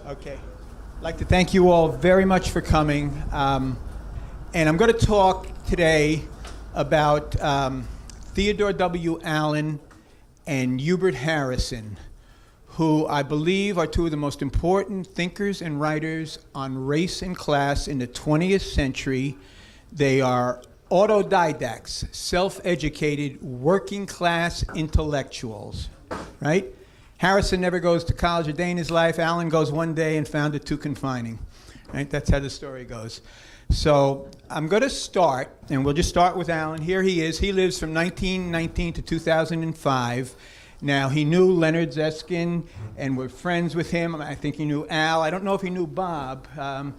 Okay. I'd like to thank you all very much for coming. And I'm going to talk today about Theodore W. Allen and Hubert Harrison, who I believe are two of the most important thinkers and writers on race and class in the 20th century. They are autodidacts, self-educated, working-class intellectuals, right? Harrison never goes to college a day in his life. Allen goes one day and found it too confining, right? That's how the story goes. So I'm going to start, and we'll just start with Allen. Here he is. He lives from 1919 to 2005. Now, he knew Leonard Zeskin and were friends with him. I think he knew Al. I don't know if he knew Bob. I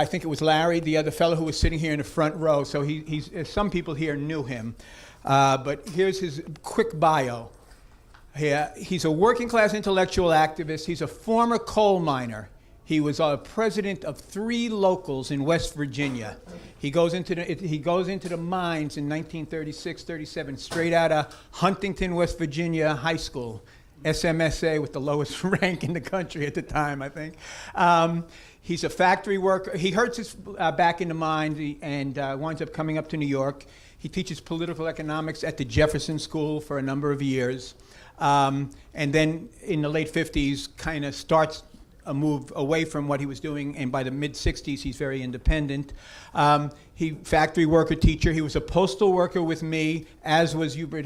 think it was Larry, the other fellow who was sitting here in the front row. So some people here knew him. But here's his quick bio. He's a working class intellectual activist. He's a former coal miner. He was president of 3 locals in West Virginia. He goes into the mines in 1936-37, straight out of Huntington, West Virginia High School, SMSA, with the lowest rank in the country at the time, I think. He's a factory worker. He hurts his back in the mine and winds up coming up to New York. He teaches political economics at the Jefferson School for a number of years. And then in the late 50s, kind of starts a move away from what he was doing, and by the mid-60s, he's very independent. Factory worker, teacher. He was a postal worker with me, as was Hubert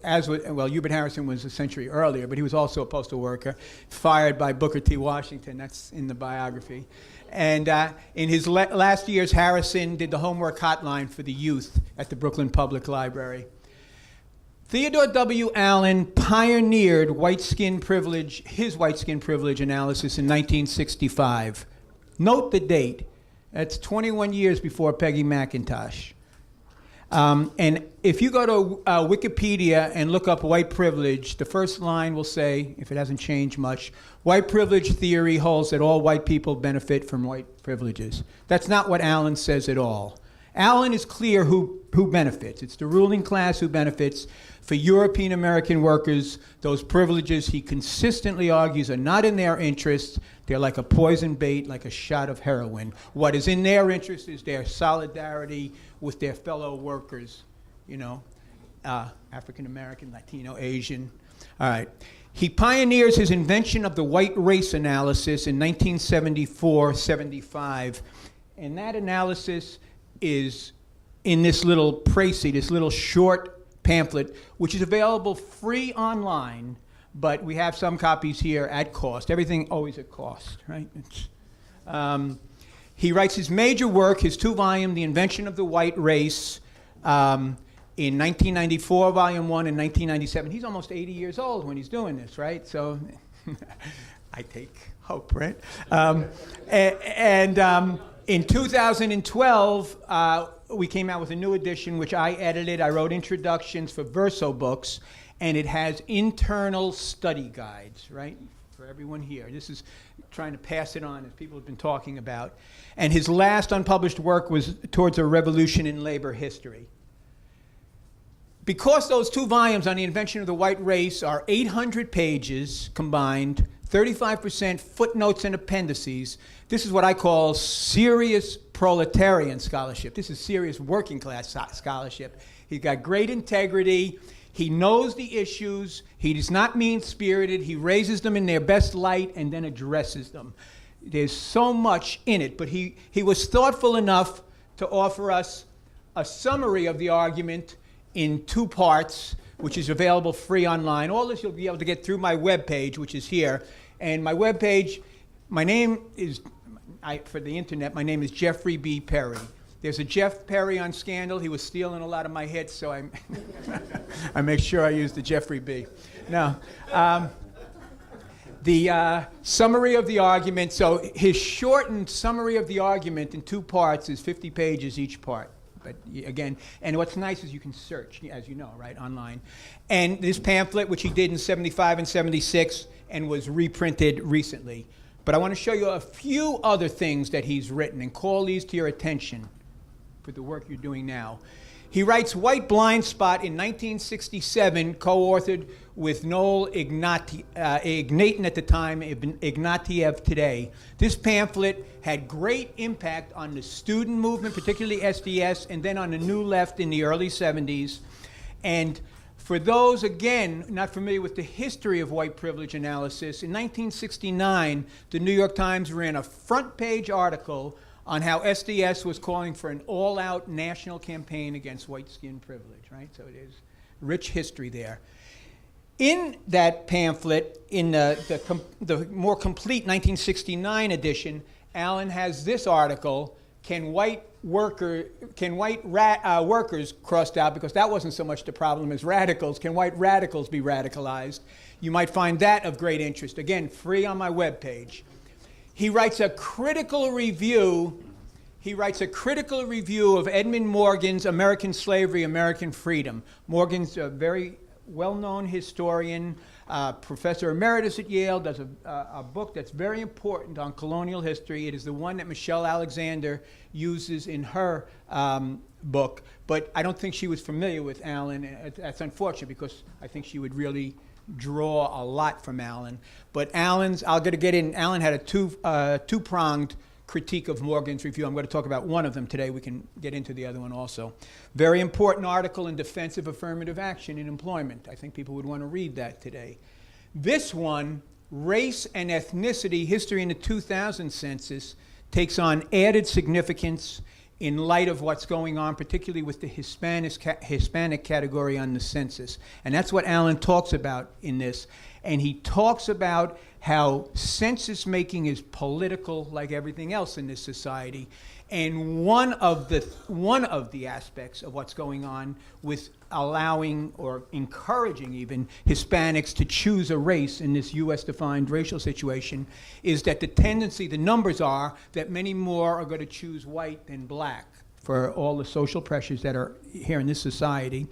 Harrison was a century earlier, but he was also a postal worker, fired by Booker T. Washington. That's in the biography. And in his last years, Harrison did the homework hotline for the youth at the Brooklyn Public Library. Theodore W. Allen pioneered his white skin privilege analysis in 1965. Note the date. That's 21 years before Peggy McIntosh. And if you go to Wikipedia and look up white privilege, the first line will say, if it hasn't changed much, white privilege theory holds that all white people benefit from white privileges. That's not what Allen says at all. Allen is clear who benefits. It's the ruling class who benefits. For European American workers, those privileges, he consistently argues, are not in their interest. They're like a poison bait, like a shot of heroin. What is in their interest is their solidarity with their fellow workers, African American, Latino, Asian. All right. He pioneers his invention of the white race analysis in 1974-75, and that analysis is in this little précis, this little short pamphlet, which is available free online, but we have some copies here at cost. Everything always at cost, right? He writes his major work, his 2-volume, The Invention of the White Race, in 1994, Volume 1, and 1997. He's almost 80 years old when he's doing this, right? So I take hope, right? In 2012, we came out with a new edition, which I edited. I wrote introductions for Verso books, and it has internal study guides, right, for everyone here. This is trying to pass it on, as people have been talking about. And his last unpublished work was Towards a Revolution in Labor History. Because those 2 volumes on the invention of the white race are 800 pages combined, 35% footnotes and appendices, this is what I call serious proletarian scholarship. This is serious working class scholarship. He's got great integrity. He knows the issues. He is not mean-spirited. He raises them in their best light and then addresses them. There's so much in it, but he was thoughtful enough to offer us a summary of the argument in 2 parts, which is available free online. All this you'll be able to get through my webpage, which is here. And my webpage, my name is, for the internet, my name is Jeffrey B. Perry. There's a Jeff Perry on Scandal. He was stealing a lot of my hits, so I make sure I use the Jeffrey B. Now, the summary of the argument, so his shortened summary of the argument in 2 parts is 50 pages each part. But again, and what's nice is you can search, as you know, right, online. And this pamphlet, which he did in 75 and 76 and was reprinted recently. But I want to show you a few other things that he's written and call these to your attention for the work you're doing now. He writes White Blind Spot in 1967, co-authored with Noel Ignatin at the time, Ignatiev today. This pamphlet had great impact on the student movement, particularly SDS, and then on the New Left in the early 70s. And for those, again, not familiar with the history of white privilege analysis, in 1969, the New York Times ran a front-page article on how SDS was calling for an all-out national campaign against white skin privilege, right? So it is rich history there. In that pamphlet, in the more complete 1969 edition, Allen has this article, Can white workers, crossed out, because that wasn't so much the problem as radicals, can white radicals be radicalized? You might find that of great interest. Again, free on my webpage. He writes a critical review. He writes a critical review of Edmund Morgan's American Slavery, American Freedom. Morgan's a very well-known historian, professor emeritus at Yale, does a book that's very important on colonial history. It is the one that Michelle Alexander uses in her book, but I don't think she was familiar with Allen. That's unfortunate, because I think she would really draw a lot from Allen. But Allen's, I'll get in, Allen had a two-pronged critique of Morgan's review. I'm going to talk about one of them today. We can get into the other one also. Very important article in defense of affirmative action in employment. I think people would want to read that today. This one, Race and Ethnicity, History in the 2000 Census, takes on added significance in light of what's going on, particularly with the Hispanic category on the census. And that's what Allen talks about in this. And he talks about how census making is political, like everything else in this society. And one of the aspects of what's going on with allowing or encouraging even Hispanics to choose a race in this US-defined racial situation is that the tendency, the numbers are that many more are going to choose white than black for all the social pressures that are here in this society.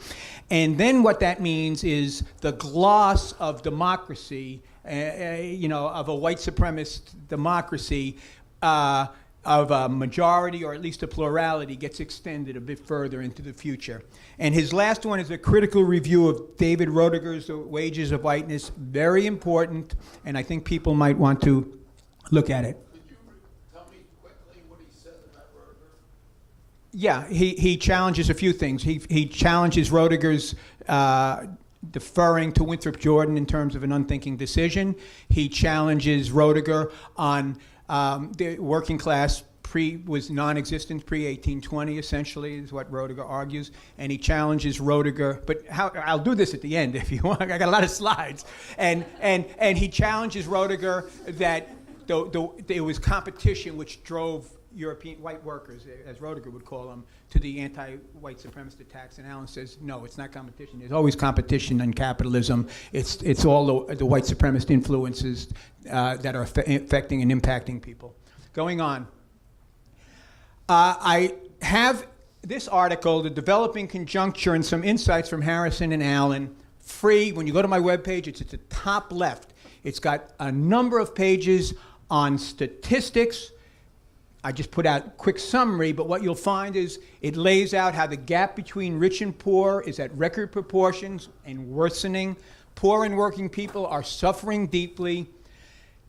And then what that means is the gloss of democracy, of a white supremacist democracy, of a majority or at least a plurality gets extended a bit further into the future. And his last one is a critical review of David Roediger's The Wages of Whiteness. Very important, and I think people might want to look at it. Could you tell me quickly what he said about Roediger? Yeah, he challenges a few things. He challenges Roediger's deferring to Winthrop Jordan in terms of an unthinking decision. He challenges Roediger on the working class was non-existent pre-1820, essentially, is what Roediger argues. And he challenges Roediger, but I'll do this at the end if you want. I got a lot of slides. And he challenges Roediger that there was competition which drove European white workers, as Roediger would call them, to the anti-white supremacist attacks. And Allen says, no, it's not competition. There's always competition in capitalism. It's all the white supremacist influences that are affecting and impacting people. Going on. I have this article, The Developing Conjuncture, and some insights from Harrison and Allen, free. When you go to my webpage, it's at the top left. It's got a number of pages on statistics. I just put out a quick summary, but what you'll find is it lays out how the gap between rich and poor is at record proportions and worsening. Poor and working people are suffering deeply.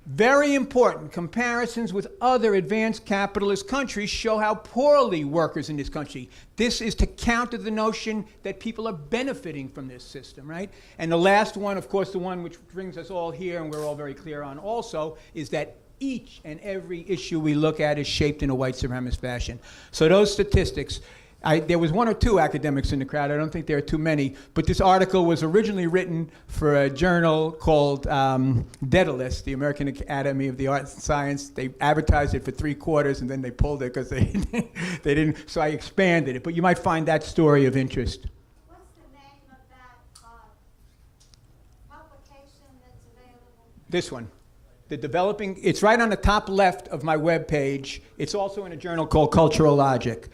Very important, comparisons with other advanced capitalist countries show how poorly workers in this country. This is to counter the notion that people are benefiting from this system, right? And the last one, of course, the one which brings us all here, and we're all very clear on also, is that each and every issue we look at is shaped in a white supremacist fashion. So those statistics, there was one or two academics in the crowd. I don't think there are too many. But this article was originally written for a journal called Daedalus, the American Academy of the Arts and Science. They advertised it for 3 quarters, and then they pulled it because they didn't. So I expanded it. But you might find that story of interest. What's the name of that publication that's available? This one. It's right on the top left of my webpage. It's also in a journal called Cultural Logic.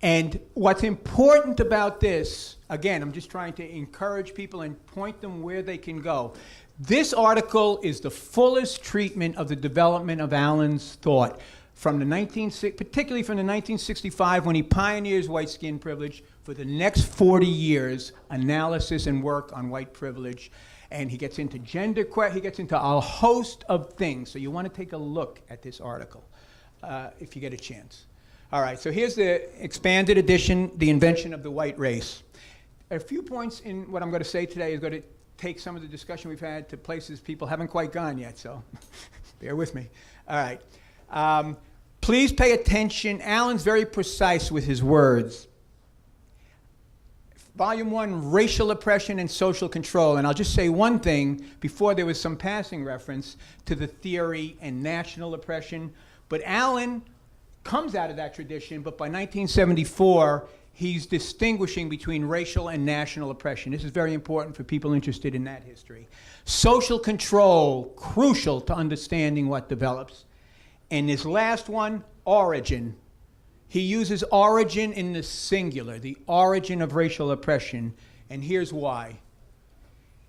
And what's important about this, again, I'm just trying to encourage people and point them where they can go. This article is the fullest treatment of the development of Allen's thought. particularly from the 1965 when he pioneers white skin privilege, for the next 40 years, analysis and work on white privilege. And he gets into he gets into a host of things. So you want to take a look at this article if you get a chance. All right, so here's the expanded edition, The Invention of the White Race. A few points in what I'm going to say today is going to take some of the discussion we've had to places people haven't quite gone yet, so bear with me. All right. Please pay attention. Allen's very precise with his words. Volume 1, Racial Oppression and Social Control. And I'll just say one thing before there was some passing reference to the theory and national oppression. But Allen comes out of that tradition, but by 1974, he's distinguishing between racial and national oppression. This is very important for people interested in that history. Social control, crucial to understanding what develops. And this last one, origin. He uses origin in the singular, the origin of racial oppression, and here's why.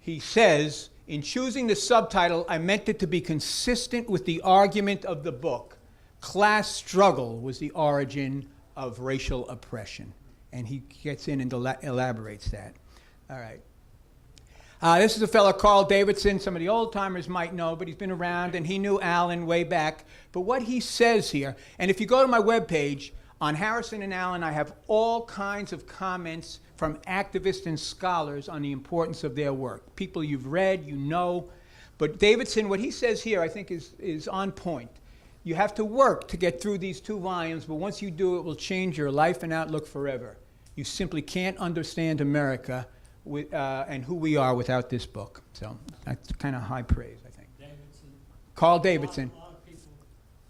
He says, in choosing the subtitle, I meant it to be consistent with the argument of the book. Class struggle was the origin of racial oppression. And he gets in and elaborates that. All right. This is a fellow, Carl Davidson. Some of the old timers might know, but he's been around, and he knew Allen way back. But what he says here, and if you go to my webpage, on Harrison and Allen, I have all kinds of comments from activists and scholars on the importance of their work. People you've read, you know. But Davidson, what he says here, I think is on point. You have to work to get through these 2 volumes, but once you do, it will change your life and outlook forever. You simply can't understand America and who we are without this book. So that's kind of high praise, I think. Davidson. Carl Davidson. A lot of people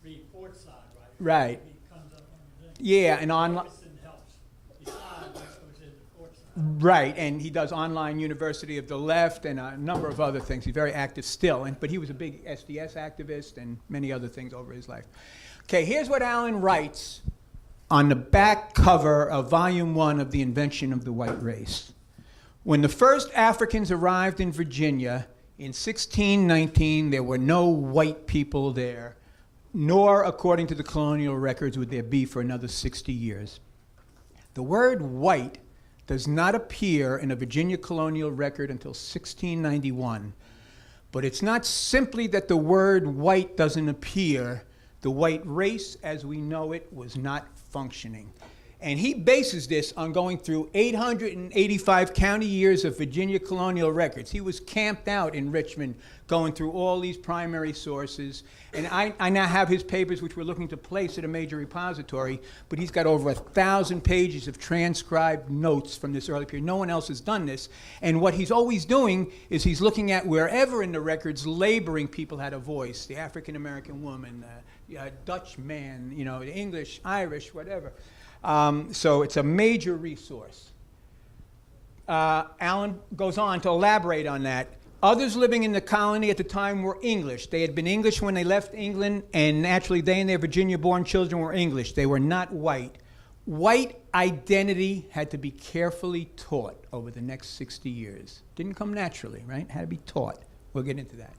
read Fourth Side, right? Right. It comes up on the thing. Yeah, and online. Davidson helps. Besides, what goes into Fourth Side. Right, and he does online University of the Left and a number of other things. He's very active still, but he was a big SDS activist and many other things over his life. Okay, here's what Allen writes on the back cover of Volume 1 of The Invention of the White Race. When the first Africans arrived in Virginia in 1619, there were no white people there, nor, according to the colonial records, would there be for another 60 years. The word white does not appear in a Virginia colonial record until 1691. But it's not simply that the word white doesn't appear. The white race, as we know it, was not functioning. And he bases this on going through 885 county years of Virginia colonial records. He was camped out in Richmond going through all these primary sources. And I now have his papers, which we're looking to place at a major repository, but he's got over 1,000 pages of transcribed notes from this early period. No one else has done this. And what he's always doing is he's looking at wherever in the records laboring people had a voice, the African-American woman, Dutch man, the English, Irish, whatever. So it's a major resource. Allen goes on to elaborate on that. Others living in the colony at the time were English. They had been English when they left England, and naturally they and their Virginia-born children were English. They were not white. White identity had to be carefully taught over the next 60 years. Didn't come naturally, right? Had to be taught. We'll get into that.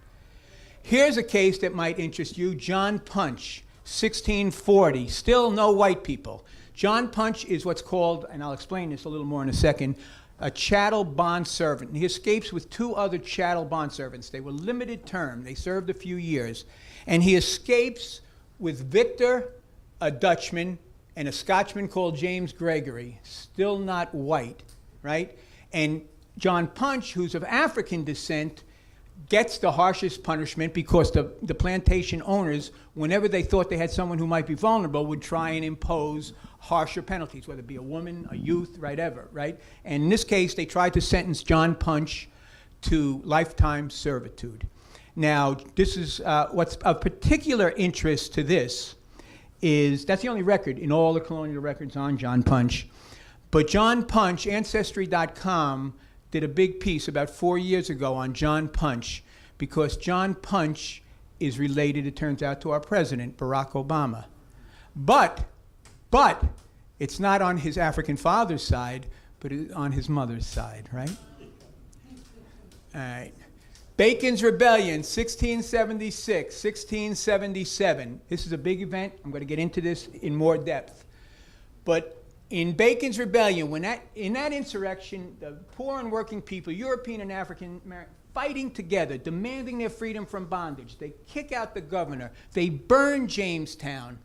Here's a case that might interest you. John Punch, 1640. Still no white people. John Punch is what's called, and I'll explain this a little more in a second, a chattel bond servant. He escapes with 2 other chattel bond servants. They were limited term. They served a few years. And he escapes with Victor, a Dutchman, and a Scotchman called James Gregory, still not white, right? And John Punch, who's of African descent, gets the harshest punishment because the plantation owners, whenever they thought they had someone who might be vulnerable, would try and impose harsher penalties, whether it be a woman, a youth, whatever, right? And in this case, they tried to sentence John Punch to lifetime servitude. Now, this is what's of particular interest to this is, that's the only record in all the colonial records on John Punch. But John Punch, Ancestry.com, did a big piece about 4 years ago on John Punch, because John Punch is related, it turns out, to our president, Barack Obama. But it's not on his African father's side, but on his mother's side, right? All right. Bacon's Rebellion, 1676, 1677. This is a big event. I'm going to get into this in more depth. But in Bacon's Rebellion, in that insurrection, the poor and working people, European and African American, fighting together, demanding their freedom from bondage. They kick out the governor. They burn Jamestown.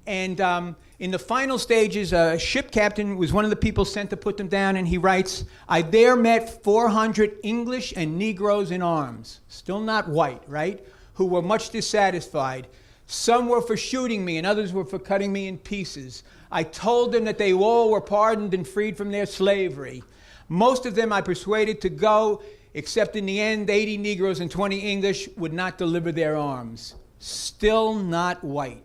And in the final stages, a ship captain was one of the people sent to put them down, and he writes, I there met 400 English and Negroes in arms, still not white, right, who were much dissatisfied. Some were for shooting me, and others were for cutting me in pieces. I told them that they all were pardoned and freed from their slavery. Most of them I persuaded to go, except in the end, 80 Negroes and 20 English would not deliver their arms. Still not white.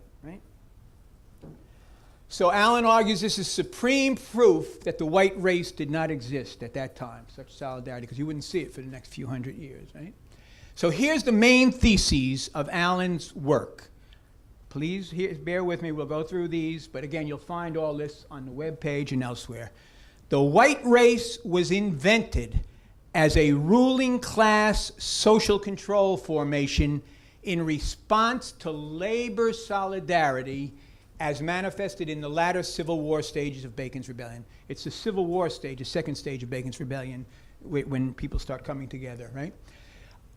So Allen argues this is supreme proof that the white race did not exist at that time, such solidarity, because you wouldn't see it for the next few hundred years, right? So here's the main theses of Allen's work. Please bear with me, we'll go through these, but again, you'll find all this on the webpage and elsewhere. The white race was invented as a ruling class social control formation in response to labor solidarity as manifested in the latter Civil War stages of Bacon's Rebellion. It's the Civil War stage, the second stage of Bacon's Rebellion, when people start coming together, right?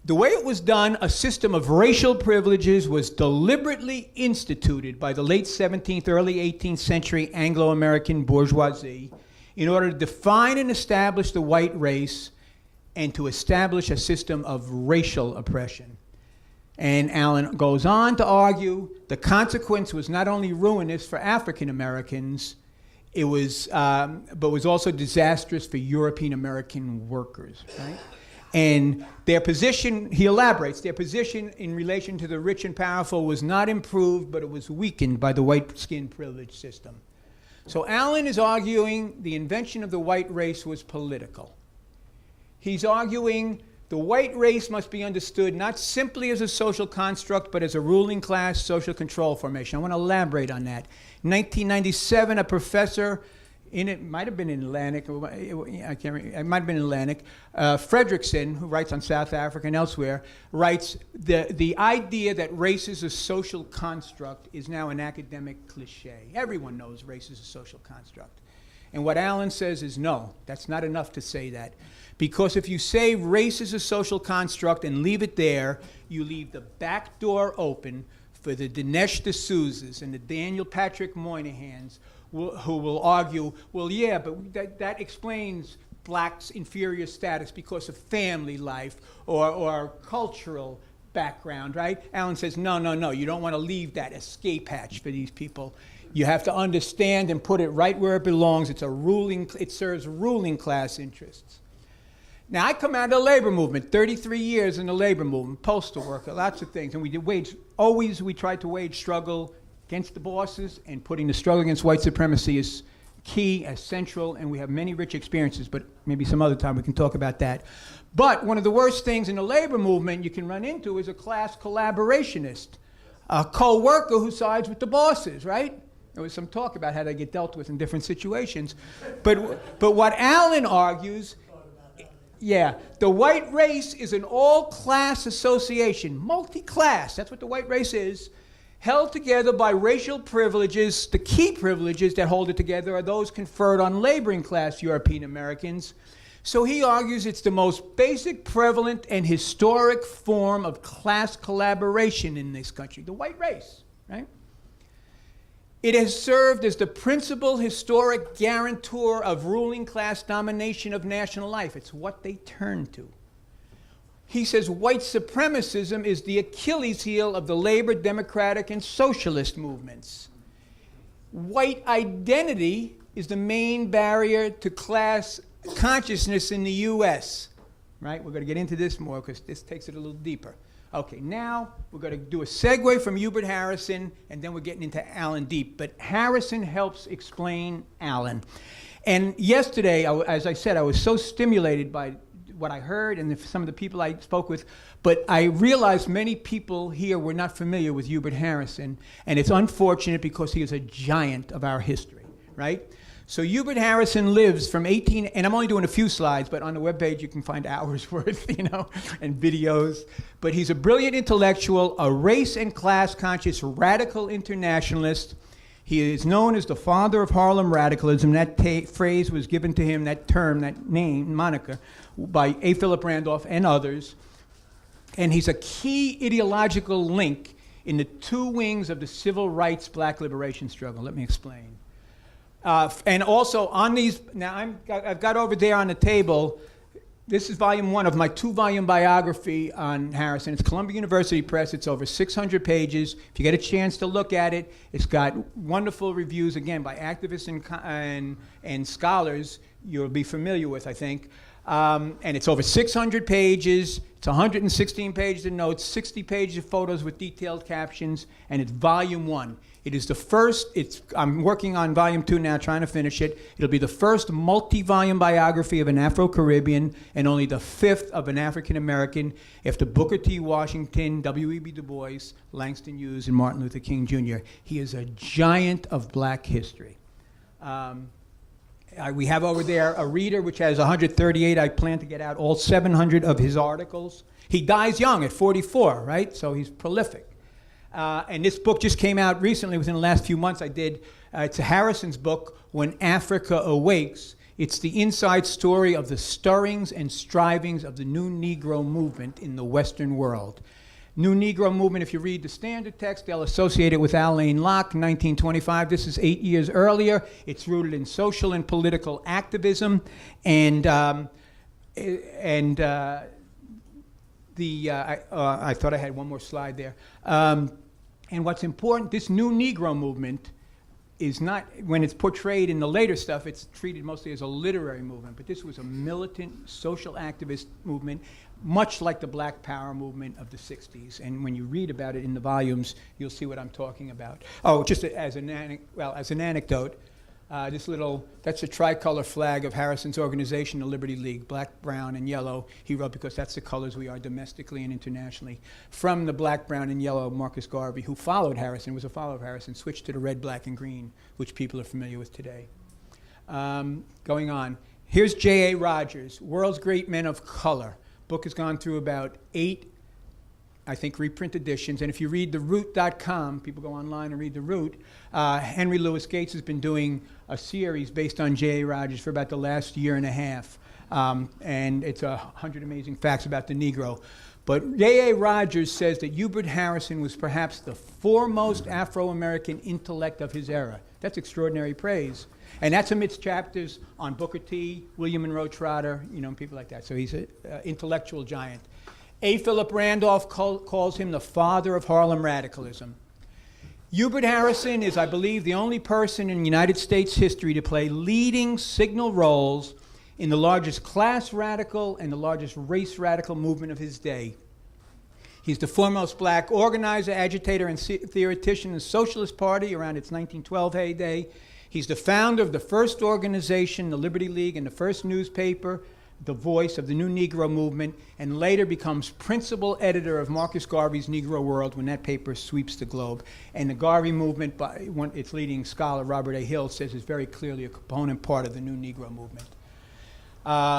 The way it was done, a system of racial privileges was deliberately instituted by the late 17th, early 18th century Anglo-American bourgeoisie in order to define and establish the white race and to establish a system of racial oppression. And Allen goes on to argue the consequence was not only ruinous for African Americans, it was, but was also disastrous for European American workers, right? And their position, he elaborates, their position in relation to the rich and powerful was not improved, but it was weakened by the white skin privilege system. So Allen is arguing the invention of the white race was political. He's arguing the white race must be understood not simply as a social construct, but as a ruling class social control formation. I want to elaborate on that. In 1997, a professor, it might have been in Atlantic, I can't remember, it might have been in Atlantic, Fredrickson, who writes on South Africa and elsewhere, writes the idea that race is a social construct is now an academic cliche. Everyone knows race is a social construct. And what Allen says is no, that's not enough to say that. Because if you say race is a social construct and leave it there, you leave the back door open for the Dinesh D'Souza's and the Daniel Patrick Moynahans who will argue, well, yeah, but that explains blacks' inferior status because of family life or cultural background, right? Allen says, no, you don't want to leave that escape hatch for these people. You have to understand and put it right where it belongs. It serves ruling class interests. Now, I come out of the labor movement, 33 years in the labor movement, postal worker, lots of things. And we tried to wage struggle against the bosses, and putting the struggle against white supremacy is key, as central, and we have many rich experiences, but maybe some other time we can talk about that. But one of the worst things in the labor movement you can run into is a class collaborationist, a co-worker who sides with the bosses, right? There was some talk about how they get dealt with in different situations. But what Allen argues, yeah, the white race is an all-class association, multi-class, that's what the white race is, held together by racial privileges. The key privileges that hold it together are those conferred on laboring class European Americans. So he argues it's the most basic, prevalent, and historic form of class collaboration in this country, the white race, right? It has served as the principal historic guarantor of ruling class domination of national life. It's what they turn to. He says white supremacism is the Achilles heel of the labor, democratic, and socialist movements. White identity is the main barrier to class consciousness in the U.S., right? We're going to get into this more because this takes it a little deeper. Okay, now we're going to do a segue from Hubert Harrison, and then we're getting into Allen deep. But Harrison helps explain Allen. And yesterday, as I said, I was so stimulated by what I heard and some of the people I spoke with, but I realized many people here were not familiar with Hubert Harrison, and it's unfortunate because he is a giant of our history, right? So Hubert Harrison lives from 18, and I'm only doing a few slides, but on the webpage you can find hours worth, and videos. But he's a brilliant intellectual, a race and class conscious radical internationalist. He is known as the father of Harlem radicalism. That phrase was given to him, that term, that name, moniker, by A. Philip Randolph and others. And he's a key ideological link in the two wings of the civil rights black liberation struggle. Let me explain. And also on these, now I've got over there on the table, this is volume 1 of my 2-volume biography on Harrison. It's Columbia University Press. It's over 600 pages. If you get a chance to look at it, it's got wonderful reviews, again, by activists and scholars you'll be familiar with, I think. And it's over 600 pages. It's 116 pages of notes, 60 pages of photos with detailed captions, and it's volume 1. It is the first, I'm working on volume 2 now, trying to finish it. It'll be the first multi-volume biography of an Afro-Caribbean and only the 5th of an African-American after Booker T. Washington, W.E.B. Du Bois, Langston Hughes, and Martin Luther King Jr. He is a giant of black history. We have over there a reader which has 138. I plan to get out all 700 of his articles. He dies young at 44, right? So he's prolific. And this book just came out recently, within the last few months. It's a Harrison's book, When Africa Awakes. It's the inside story of the stirrings and strivings of the new Negro movement in the Western world. New Negro movement, if you read the standard text, they'll associate it with Alain Locke, 1925. This is 8 years earlier. It's rooted in social and political activism. I thought I had one more slide there. And what's important, this new Negro movement is not, when it's portrayed in the later stuff, it's treated mostly as a literary movement, but this was a militant social activist movement, much like the Black Power movement of the 60s. And when you read about it in the volumes, you'll see what I'm talking about. Oh, just as an anecdote, that's a tricolor flag of Harrison's organization, the Liberty League, black, brown, and yellow. He wrote because that's the colors we are domestically and internationally. From the black, brown, and yellow, Marcus Garvey, who followed Harrison, was a follower of Harrison, switched to the red, black, and green, which people are familiar with today. Going on. Here's J.A. Rogers, World's Great Men of Color. Book has gone through about 8, I think, reprint editions. And if you read theroot.com, people go online and read The Root, Henry Louis Gates has been doing a series based on J.A. Rogers for about the last year and a half. And it's 100 amazing facts about the Negro. But J.A. Rogers says that Hubert Harrison was perhaps the foremost Afro-American intellect of his era. That's extraordinary praise. And that's amidst chapters on Booker T, William Monroe Trotter, people like that. So he's an intellectual giant. A. Philip Randolph calls him the father of Harlem radicalism. Hubert Harrison is, I believe, the only person in United States history to play leading signal roles in the largest class radical and the largest race radical movement of his day. He's the foremost black organizer, agitator, and theoretician in the Socialist Party around its 1912 heyday. He's the founder of the first organization, the Liberty League, and the first newspaper, the voice of the new Negro movement, and later becomes principal editor of Marcus Garvey's Negro World when that paper sweeps the globe. And the Garvey movement, by its leading scholar, Robert A. Hill, says is very clearly a component part of the new Negro movement.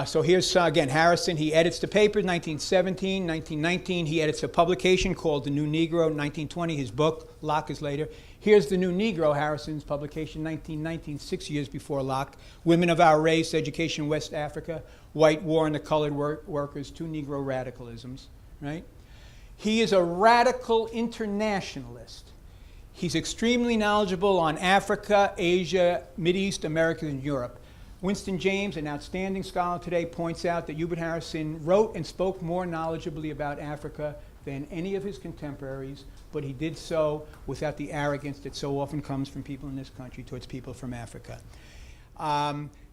So here's, again, Harrison. He edits the paper, 1917, 1919. He edits a publication called The New Negro, 1920, his book. Locke is later. Here's The New Negro, Harrison's publication, 1919, 6 years before Locke. Women of Our Race, Education in West Africa, White War and the Colored Workers, Two Negro Radicalisms, right? He is a radical internationalist. He's extremely knowledgeable on Africa, Asia, Mideast, America, and Europe. Winston James, an outstanding scholar today, points out that Hubert Harrison wrote and spoke more knowledgeably about Africa than any of his contemporaries, but he did so without the arrogance that so often comes from people in this country towards people from Africa.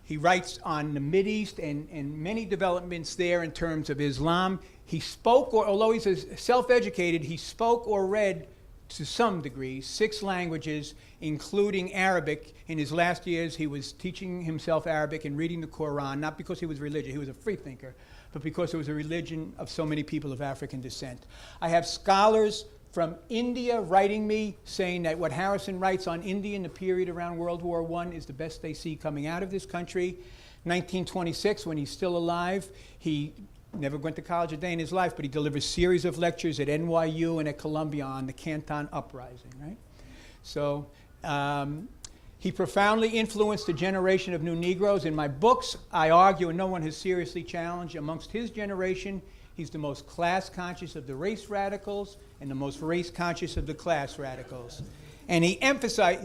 He writes on the Mideast and many developments there in terms of Islam. He spoke, although he's self-educated, he spoke or read to some degree 6 languages, including Arabic. In his last years, he was teaching himself Arabic and reading the Quran, not because he was religious, he was a free thinker, but because it was a religion of so many people of African descent. I have scholars from India writing me saying that what Harrison writes on India in the period around World War I is the best they see coming out of this country. 1926, when he's still alive, he never went to college a day in his life, but he delivers a series of lectures at NYU and at Columbia on the Canton Uprising, right? So he profoundly influenced a generation of new Negroes. In my books, I argue, and no one has seriously challenged, amongst his generation, he's the most class conscious of the race radicals and the most race conscious of the class radicals. And he emphasized,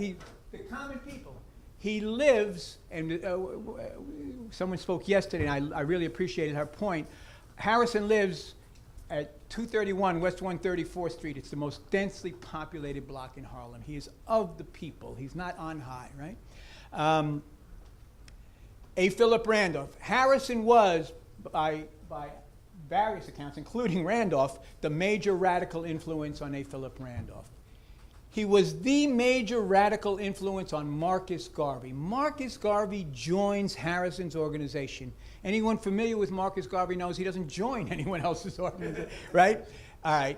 the common people, he lives, and someone spoke yesterday, and I really appreciated her point. Harrison lives at 231 West 134th Street. It's the most densely populated block in Harlem. He is of the people. He's not on high, right? A. Philip Randolph. Harrison was, by various accounts, including Randolph, the major radical influence on A. Philip Randolph. He was the major radical influence on Marcus Garvey. Marcus Garvey joins Harrison's organization. Anyone familiar with Marcus Garvey knows he doesn't join anyone else's organization, right? All right.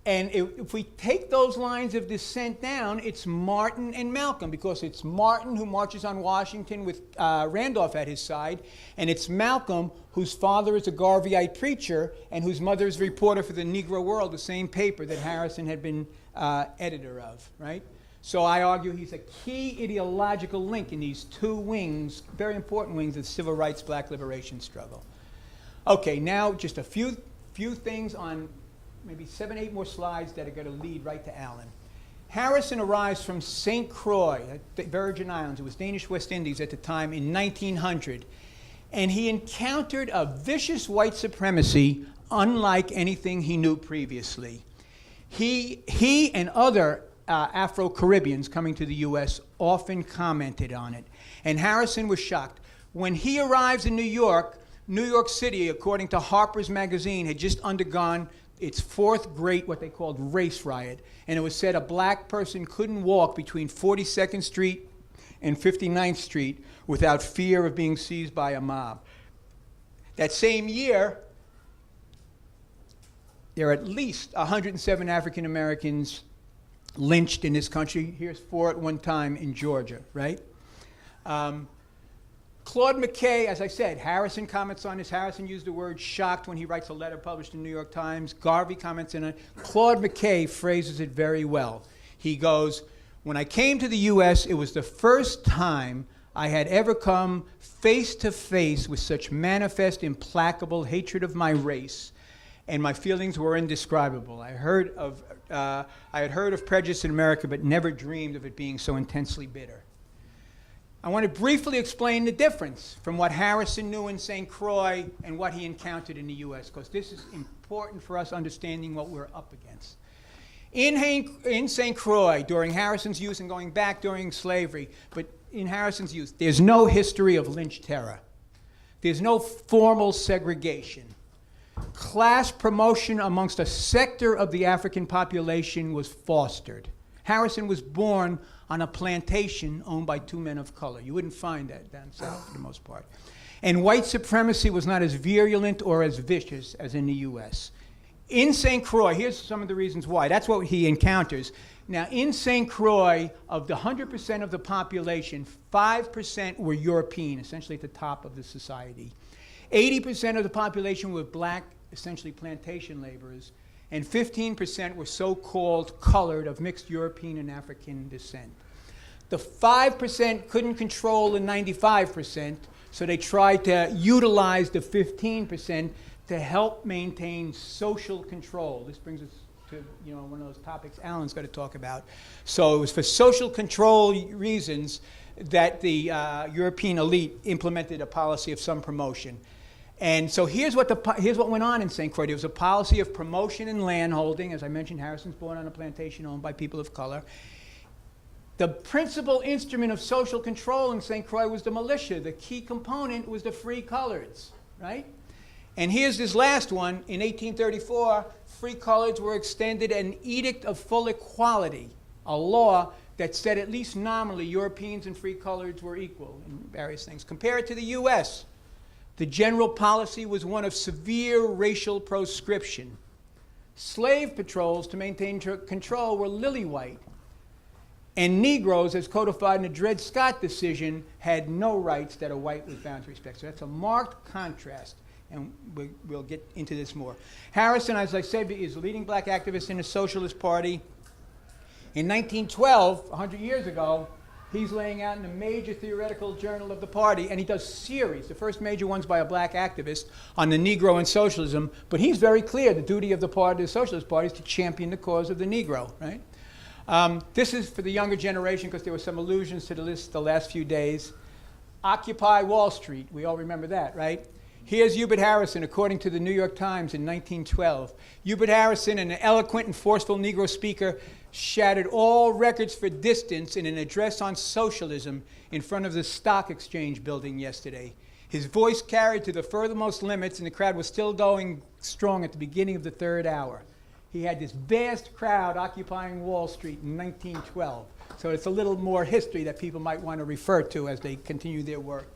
And if we take those lines of descent down, it's Martin and Malcolm, because it's Martin who marches on Washington with Randolph at his side, and it's Malcolm whose father is a Garveyite preacher and whose mother is a reporter for the Negro World, the same paper that Harrison had been editor of, right? So I argue he's a key ideological link in these two wings, very important wings of the civil rights, black liberation struggle. Okay, now just a few things on maybe 7, 8 more slides that are going to lead right to Allen. Harrison arrives from St. Croix, the Virgin Islands. It was Danish West Indies at the time, in 1900. And he encountered a vicious white supremacy unlike anything he knew previously. He and other Afro-Caribbeans coming to the U.S. often commented on it. And Harrison was shocked. When he arrives in New York City, according to Harper's Magazine, had just undergone its 4th great, what they called, race riot. And it was said a black person couldn't walk between 42nd Street and 59th Street without fear of being seized by a mob. That same year, there are at least 107 African Americans lynched in this country. Here's 4 at one time in Georgia, right? Claude McKay, as I said, Harrison comments on this. Harrison used the word shocked when he writes a letter published in the New York Times. Garvey comments on it. Claude McKay phrases it very well. He goes, "When I came to the U.S., it was the first time I had ever come face to face with such manifest, implacable hatred of my race, and my feelings were indescribable. I had heard of prejudice in America, but never dreamed of it being so intensely bitter." I want to briefly explain the difference from what Harrison knew in St. Croix and what he encountered in the U.S., because this is important for us understanding what we're up against. In St. Croix, during Harrison's youth and going back during slavery, but in Harrison's youth, there's no history of lynch terror. There's no formal segregation. Class promotion amongst a sector of the African population was fostered. Harrison was born on a plantation owned by 2 men of color. You wouldn't find that down south for the most part. And white supremacy was not as virulent or as vicious as in the U.S. In St. Croix, here's some of the reasons why. That's what he encounters. Now, in St. Croix, of the 100% of the population, 5% were European, essentially at the top of the society. 80% of the population were black, essentially plantation laborers, and 15% were so-called colored, of mixed European and African descent. The 5% couldn't control the 95%, so they tried to utilize the 15% to help maintain social control. This brings us to one of those topics Alan's going to talk about. So it was for social control reasons that the European elite implemented a policy of some promotion. And so here's what went on in St. Croix. There was a policy of promotion and landholding. As I mentioned, Harrison's born on a plantation owned by people of color. The principal instrument of social control in St. Croix was the militia. The key component was the free coloreds, right? And here's this last one. In 1834, free coloreds were extended an edict of full equality, a law that said at least nominally Europeans and free coloreds were equal in various things. Compare it to the U.S. The general policy was one of severe racial proscription. Slave patrols to maintain control were lily white. And Negroes, as codified in the Dred Scott decision, had no rights that a white was bound to respect. So that's a marked contrast, and we'll get into this more. Harrison, as I said, is a leading black activist in the Socialist Party. In 1912, 100 years ago, he's laying out in a major theoretical journal of the party, and he does series, the first major ones by a black activist, on the Negro and socialism. But he's very clear the duty of the party, the Socialist Party, is to champion the cause of the Negro, right? This is for the younger generation because there were some allusions to the last few days. Occupy Wall Street, we all remember that, right? Here's Hubert Harrison, according to the New York Times in 1912. Hubert Harrison, an eloquent and forceful Negro speaker, shattered all records for distance in an address on socialism in front of the Stock Exchange building yesterday. His voice carried to the furthermost limits, and the crowd was still going strong at the beginning of the third hour. He had this vast crowd occupying Wall Street in 1912. So it's a little more history that people might want to refer to as they continue their work.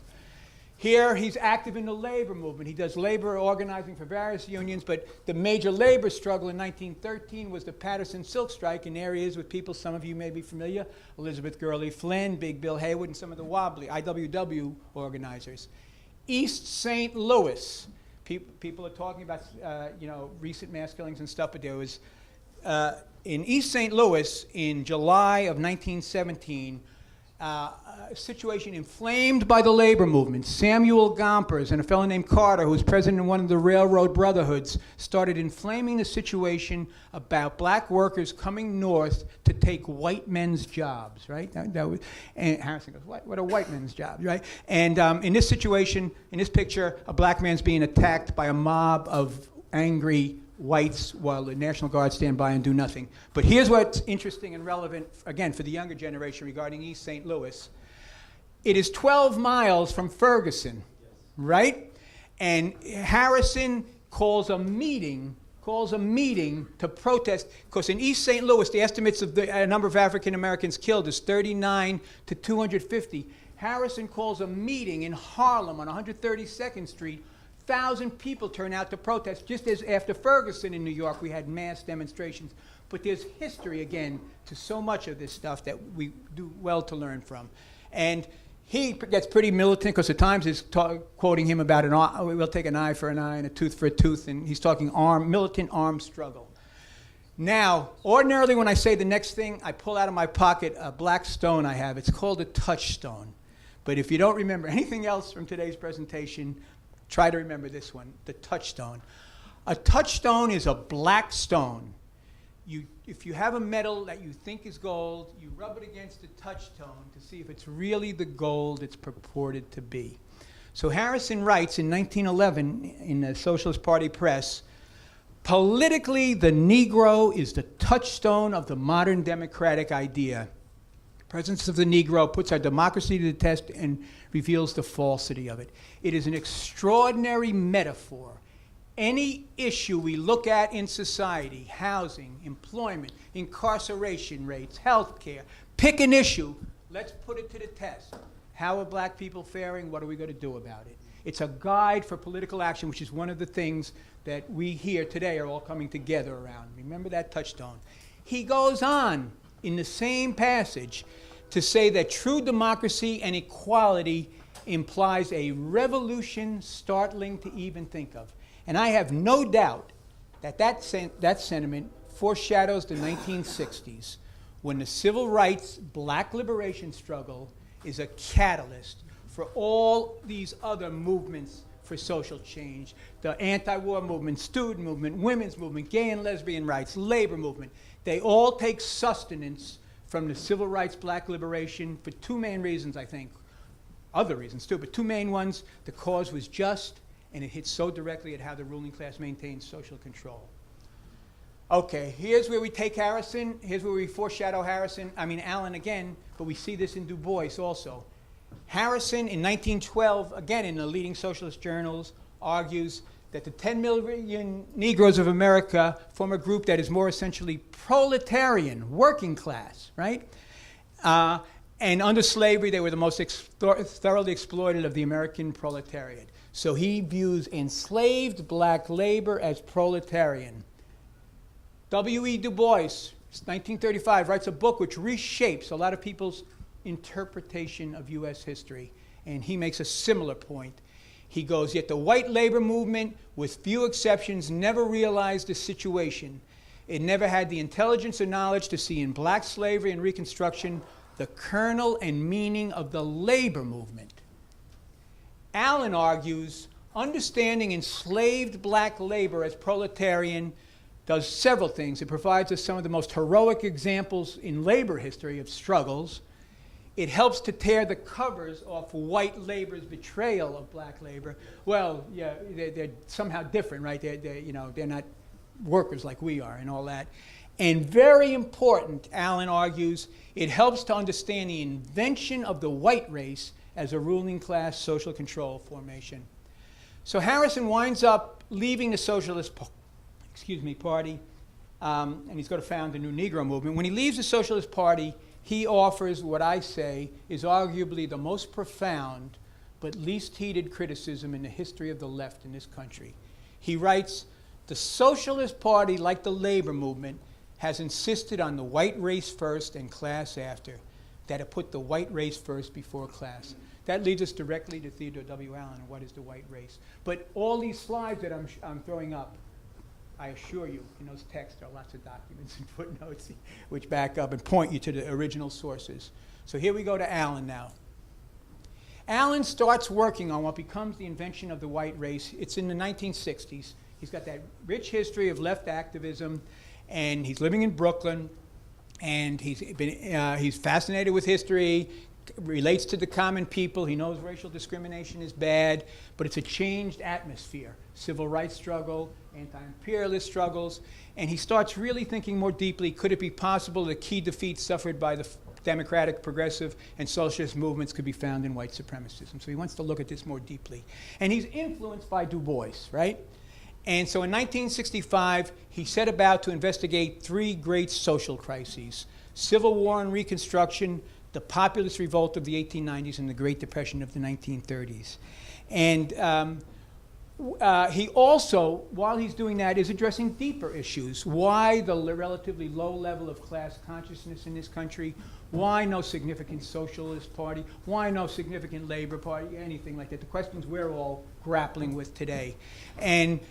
Here, he's active in the labor movement. He does labor organizing for various unions, but the major labor struggle in 1913 was the Patterson Silk Strike in areas with people some of you may be familiar, Elizabeth Gurley Flynn, Big Bill Haywood, and some of the wobbly IWW organizers. East St. Louis. People are talking about, recent mass killings and stuff, but there was, in East St. Louis in July of 1917, a situation inflamed by the labor movement. Samuel Gompers and a fellow named Carter, who was president of one of the Railroad Brotherhoods, started inflaming the situation about black workers coming north to take white men's jobs, right? And Harrison goes, what are white men's jobs, right? And in this situation, in this picture, a black man's being attacked by a mob of angry whites while the National Guard stand by and do nothing. But here's what's interesting and relevant, again, for the younger generation regarding East St. Louis. It is 12 miles from Ferguson, right? And Harrison calls a meeting to protest, because in East St. Louis, the estimates of the number of African Americans killed is 39 to 250. Harrison calls a meeting in Harlem on 132nd Street. 1,000 people turn out to protest, just as after Ferguson in New York, we had mass demonstrations. But there's history, again, to so much of this stuff that we do well to learn from. And he gets pretty militant, because the Times is quoting him about we'll take an eye for an eye and a tooth for a tooth, and he's talking militant armed struggle. Now, ordinarily when I say the next thing, I pull out of my pocket a black stone I have. It's called a touchstone. But if you don't remember anything else from today's presentation, try to remember this one, the touchstone. A touchstone is a black stone. If you have a metal that you think is gold, you rub it against the touchstone to see if it's really the gold it's purported to be. So Harrison writes in 1911 in the Socialist Party press, politically, the Negro is the touchstone of the modern democratic idea. The presence of the Negro puts our democracy to the test and reveals the falsity of it. It is an extraordinary metaphor. Any issue we look at in society, housing, employment, incarceration rates, health care, pick an issue, let's put it to the test. How are black people faring? What are we going to do about it? It's a guide for political action, which is one of the things that we here today are all coming together around. Remember that touchstone. He goes on in the same passage to say that true democracy and equality implies a revolution startling to even think of. And I have no doubt that that sentiment foreshadows the 1960s, when the civil rights black liberation struggle is a catalyst for all these other movements for social change. The anti-war movement, student movement, women's movement, gay and lesbian rights, labor movement. They all take sustenance from the civil rights black liberation for two main reasons, I think. Other reasons too, but two main ones. The cause was just, and it hits so directly at how the ruling class maintains social control. Okay, here's where we take Harrison. Here's where we foreshadow Allen again, but we see this in Du Bois also. Harrison in 1912, again in the leading socialist journals, argues that the 10 million Negroes of America form a group that is more essentially proletarian, working class, right? And under slavery, they were the most thoroughly exploited of the American proletariat. So he views enslaved black labor as proletarian. W.E. Du Bois, 1935, writes a book which reshapes a lot of people's interpretation of U.S. history. And he makes a similar point. He goes, yet the white labor movement, with few exceptions, never realized the situation. It never had the intelligence or knowledge to see in black slavery and Reconstruction the kernel and meaning of the labor movement. Allen argues, understanding enslaved black labor as proletarian does several things. It provides us some of the most heroic examples in labor history of struggles. It helps to tear the covers off white labor's betrayal of black labor. Well, yeah, they're somehow different, right? They're not workers like we are and all that. And very important, Allen argues, it helps to understand the invention of the white race as a ruling class social control formation. So Harrison winds up leaving the Socialist Party, and he's going to found the New Negro Movement. When he leaves the Socialist Party, he offers what I say is arguably the most profound but least heeded criticism in the history of the left in this country. He writes, the Socialist Party, like the labor movement, has insisted on the white race first and class after, that it put the white race first before class. That leads us directly to Theodore W. Allen and what is the white race. But all these slides that I'm throwing up, I assure you, in those texts there are lots of documents and footnotes which back up and point you to the original sources. So here we go to Allen now. Allen starts working on what becomes the invention of the white race. It's in the 1960s. He's got that rich history of left activism, and he's living in Brooklyn, and he's fascinated with history, relates to the common people. He knows racial discrimination is bad, but it's a changed atmosphere. Civil rights struggle, anti-imperialist struggles, and he starts really thinking more deeply, could it be possible that key defeats suffered by the democratic, progressive, and socialist movements could be found in white supremacism? So he wants to look at this more deeply. And he's influenced by Du Bois, right? And so in 1965, he set about to investigate three great social crises: Civil War and Reconstruction, the populist revolt of the 1890s, and the Great Depression of the 1930s. And he also, while he's doing that, is addressing deeper issues. Why the relatively low level of class consciousness in this country? Why no significant socialist party? Why no significant labor party? Anything like that. The questions we're all grappling with today. And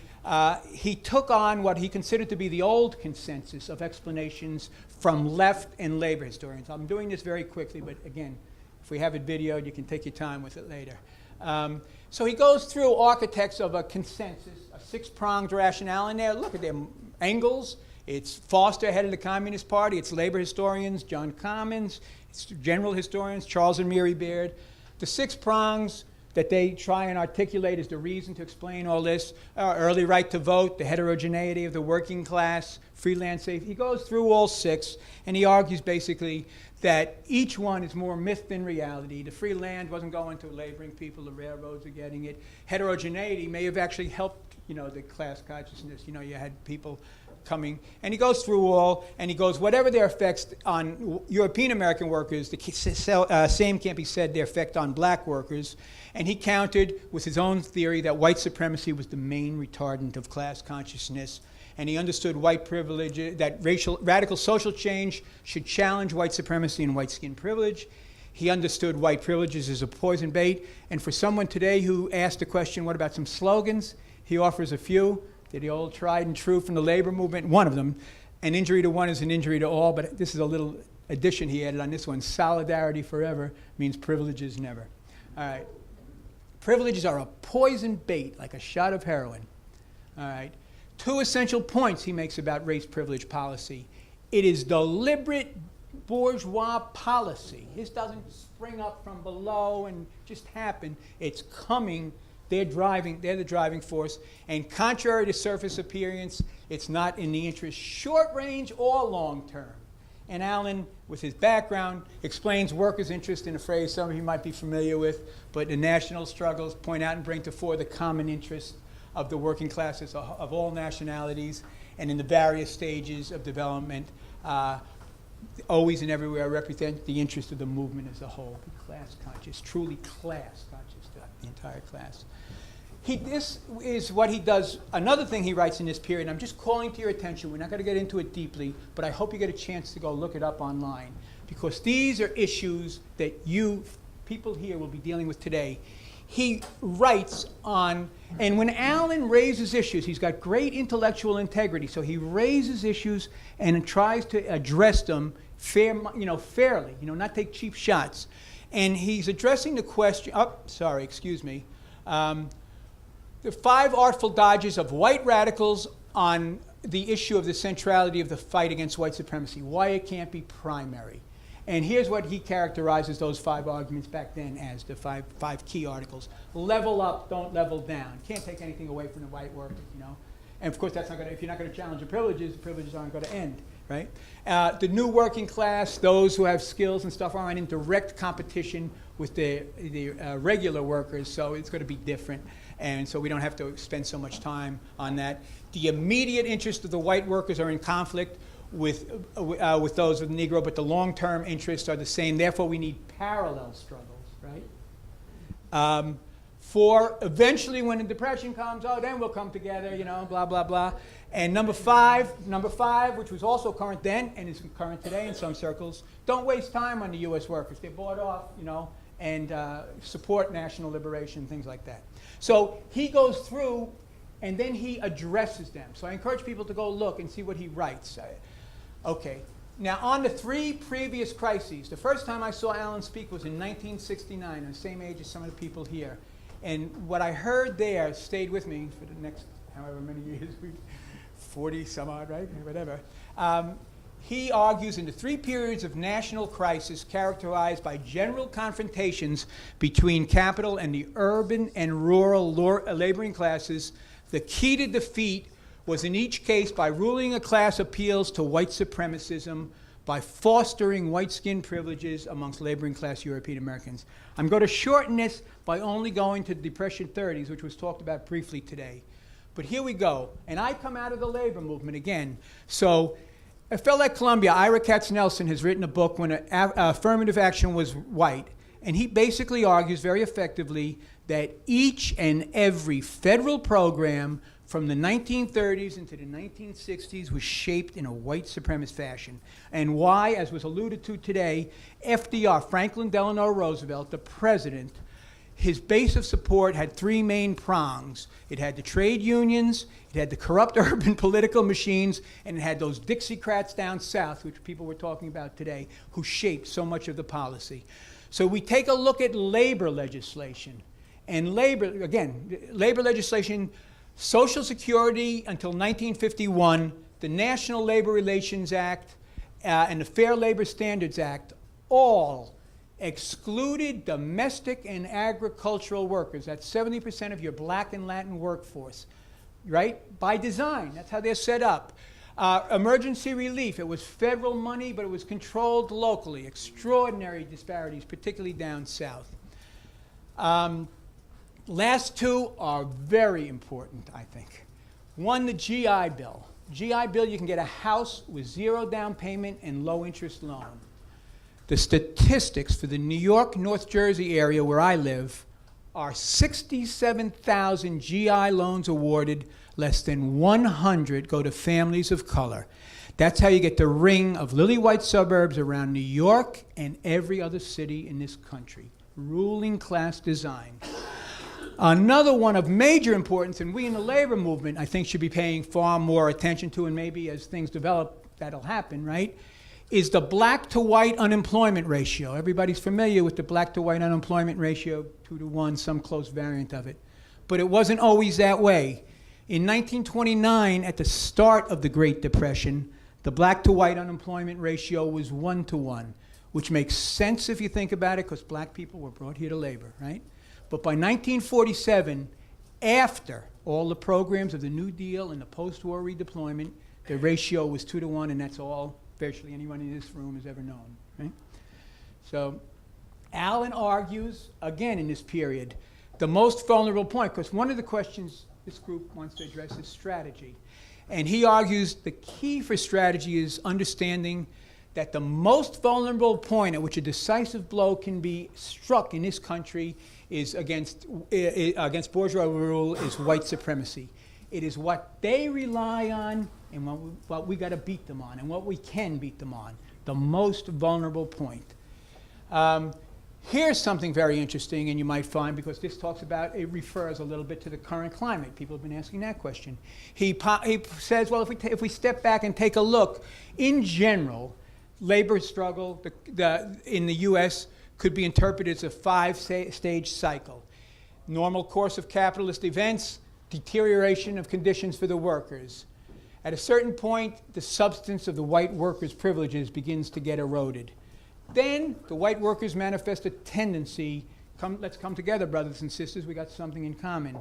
he took on what he considered to be the old consensus of explanations from left and labor historians. I'm doing this very quickly, but again, if we have it videoed, you can take your time with it later. So he goes through architects of a consensus, a six-pronged rationale in there. Look at them. Engels, it's Foster, head of the Communist Party, it's labor historians, John Commons, it's general historians, Charles and Mary Baird. The six prongs that they try and articulate as the reason to explain all this: early right to vote, the heterogeneity of the working class, freelance safety. He goes through all six, and he argues basically that each one is more myth than reality. The free land wasn't going to laboring people, the railroads are getting it. Heterogeneity may have actually helped, the class consciousness. You had people coming, and he goes through all, and he goes, whatever their effects on European American workers, the same can't be said their effect on black workers. And he countered with his own theory that white supremacy was the main retardant of class consciousness. And he understood white privilege, that radical social change should challenge white supremacy and white skin privilege. He understood white privileges as a poison bait. And for someone today who asked the question, what about some slogans? He offers a few. They're the old tried and true from the labor movement. One of them, an injury to one is an injury to all, but this is a little addition he added on this one. Solidarity forever means privileges never. All right. Privileges are a poison bait, like a shot of heroin. All right. Two essential points he makes about race privilege policy. It is deliberate bourgeois policy. This doesn't spring up from below and just happen. It's coming. They're the driving force. And contrary to surface appearance, it's not in the interest short range or long term. And Allen, with his background, explains workers' interest in a phrase some of you might be familiar with, but the national struggles point out and bring to fore the common interest of the working classes of all nationalities, and in the various stages of development, always and everywhere represent the interest of the movement as a whole. Be class conscious, truly class conscious, the entire class. This is what he does. Another thing he writes in this period, and I'm just calling to your attention. We're not going to get into it deeply, but I hope you get a chance to go look it up online, because these are issues that you people here will be dealing with today. He writes on, and when Allen raises issues, he's got great intellectual integrity, so he raises issues and tries to address them fairly, not take cheap shots. And he's addressing the question, the 5 artful dodges of white radicals on the issue of the centrality of the fight against white supremacy, why it can't be primary. And here's what he characterizes those 5 arguments back then as, the five key articles. Level up, don't level down. Can't take anything away from the white workers, And of course, that's not going to, if you're not going to challenge the privileges aren't going to end, right? The new working class, those who have skills and stuff, aren't in direct competition with the regular workers, so it's going to be different. And so we don't have to spend so much time on that. The immediate interests of the white workers are in conflict with those of the Negro, but the long-term interests are the same. Therefore, we need parallel struggles, right? For eventually, when the Depression comes, then we'll come together, blah, blah, blah. And number five, which was also current then and is current today in some circles, don't waste time on the U.S. workers. They're bought off, and support national liberation, things like that. So he goes through, and then he addresses them. So I encourage people to go look and see what he writes. Okay. Now, on the 3 previous crises, the first time I saw Allen speak was in 1969, I'm the same age as some of the people here. And what I heard there stayed with me for the next however many years, 40 some odd, right? Whatever. He argues in the 3 periods of national crisis characterized by general confrontations between capital and the urban and rural laboring classes, the key to defeat was in each case by ruling a class appeals to white supremacism, by fostering white skin privileges amongst laboring class European Americans. I'm going to shorten this by only going to the Depression 30s, which was talked about briefly today. But here we go. And I come out of the labor movement again. So a fellow at Columbia, Ira Katznelson, has written a book when affirmative action was white. And he basically argues very effectively that each and every federal program from the 1930s into the 1960s was shaped in a white supremacist fashion. And why, as was alluded to today, FDR, Franklin Delano Roosevelt, the president, his base of support had 3 main prongs. It had the trade unions, it had the corrupt urban political machines, and it had those Dixiecrats down south, which people were talking about today, who shaped so much of the policy. So we take a look at labor legislation. And labor legislation, Social Security until 1951, the National Labor Relations Act, and the Fair Labor Standards Act, all excluded domestic and agricultural workers. That's 70% of your black and Latin workforce, right? By design, that's how they're set up. Emergency relief, it was federal money, but it was controlled locally. Extraordinary disparities, particularly down south. Last 2 are very important, I think. One, the GI Bill. GI Bill, you can get a house with 0 down payment and low interest loan. The statistics for the New York, North Jersey area where I live are 67,000 GI loans awarded, less than 100 go to families of color. That's how you get the ring of lily white suburbs around New York and every other city in this country. Ruling class design. Another one of major importance, and we in the labor movement, I think, should be paying far more attention to, and maybe as things develop, that'll happen, right, is the black to white unemployment ratio. Everybody's familiar with the black to white unemployment ratio, 2 to 1, some close variant of it. But it wasn't always that way. In 1929, at the start of the Great Depression, the black to white unemployment ratio was 1 to 1, which makes sense if you think about it, because black people were brought here to labor, right? But by 1947, after all the programs of the New Deal and the post-war redeployment, the ratio was 2 to 1, and that's all virtually anyone in this room has ever known, right? So Allen argues, again in this period, the most vulnerable point, because one of the questions this group wants to address is strategy. And he argues the key for strategy is understanding that the most vulnerable point at which a decisive blow can be struck in this country is against bourgeois rule is white supremacy. It is what they rely on and what we got to beat them on and what we can beat them on, the most vulnerable point. Here's something very interesting, and you might find, because this talks about, it refers a little bit to the current climate. People have been asking that question. He says, well, if we step back and take a look, in general, labor struggle in the U.S. could be interpreted as a 5-stage cycle. Normal course of capitalist events, deterioration of conditions for the workers. At a certain point, the substance of the white workers' privileges begins to get eroded. Then the white workers manifest a tendency, let's come together, brothers and sisters, we got something in common.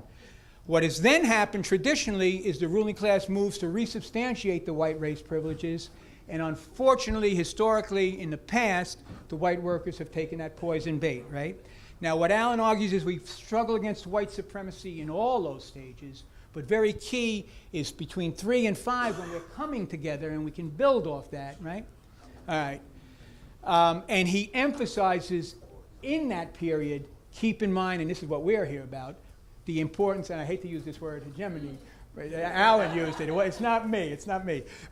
What has then happened traditionally is the ruling class moves to resubstantiate the white race privileges, and unfortunately, historically, in the past, the white workers have taken that poison bait, right? Now, what Allen argues is we struggle against white supremacy in all those stages, but very key is between 3 and 5 when we're coming together and we can build off that, right? All right. And he emphasizes in that period, keep in mind, and this is what we're here about, the importance, and I hate to use this word, hegemony, but Allen used it. Well, it's not me.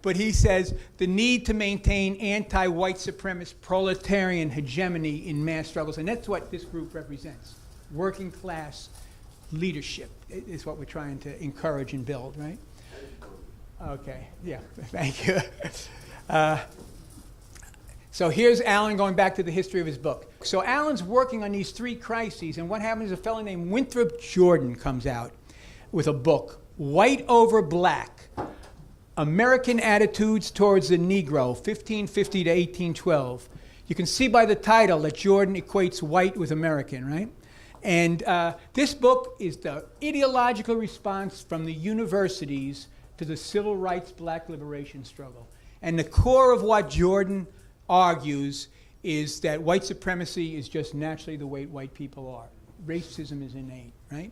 But he says the need to maintain anti-white supremacist proletarian hegemony in mass struggles, and that's what this group represents. Working class leadership is what we're trying to encourage and build, right? Okay, yeah, thank you. So here's Allen going back to the history of his book. So Allen's working on these 3 crises, and what happens is a fellow named Winthrop Jordan comes out with a book, White Over Black, American Attitudes Towards the Negro, 1550 to 1812. You can see by the title that Jordan equates white with American, right? And this book is the ideological response from the universities to the civil rights black liberation struggle. And the core of what Jordan argues is that white supremacy is just naturally the way white people are. Racism is innate, right?